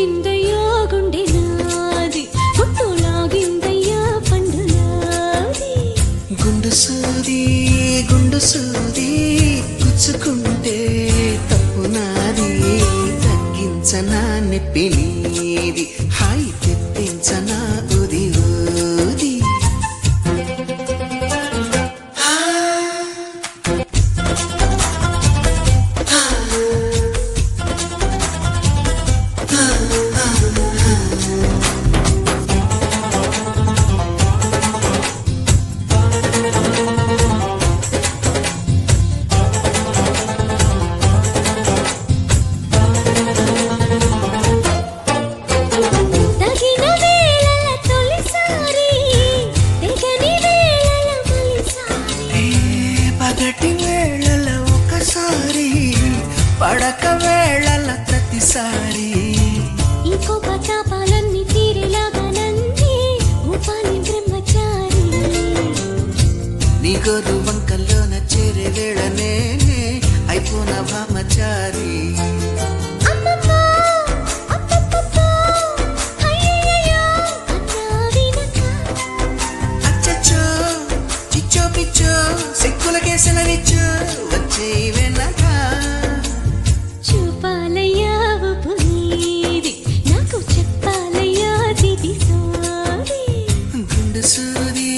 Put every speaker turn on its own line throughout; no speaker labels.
గుంజిందయ్యా గుండె నాది పుట్టు లాగిందయ్యా పండు నాది
గుండు సూది గుచ్చుకుంటే తప్పు నాది తగ్గించనా నొప్పి నీది హాయి తెప్పించనా ఊది ఊది పగటి వేళల ఒకసారి పడక వేళల ప్రతిసారి
ఇంకో పతాపాలన్నీ తీరేలాగా నంది ఉపాలి బ్రహ్మచారి
నీ గోరు వంకల్లోన చేరే వేళ నేనే అయిపోన బ్రహ్మచారి సెలవిచ్చు వచ్చే వెనక
చూపాలయ్యా పునీది నాకు చెప్పాలయ్యా దిది సారి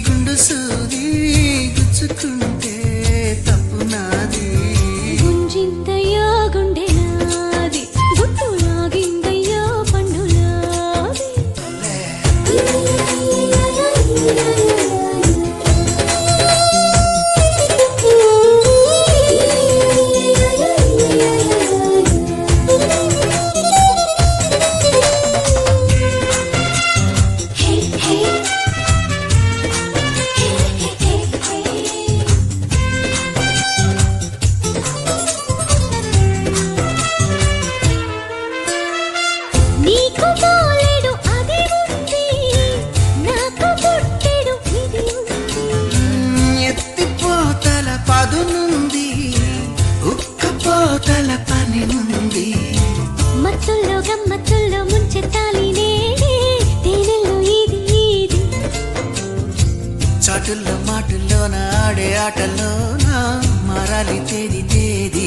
గుండు సూది గుచ్చుకుంటే తప్పు నాది
గుంజిందయ్యా గుండె నాది గుట్టు లాగిందయ్యా పండు నాది నీకు పోలేడు అది ఉంది నాకు పుట్టెడు ఇది ఉంది
ఎత్తిపోతల పదునుంది ఉక్కపోతల పని ఉంది
మత్తుల్లో గమ్మత్తుల్లో ముంచెత్తాలి నేనే తేనెల్లో ఇది ఇది
చాటుల్లో మాటుల్లోన ఆడే ఆటల్లోన మారాలి తేది తేది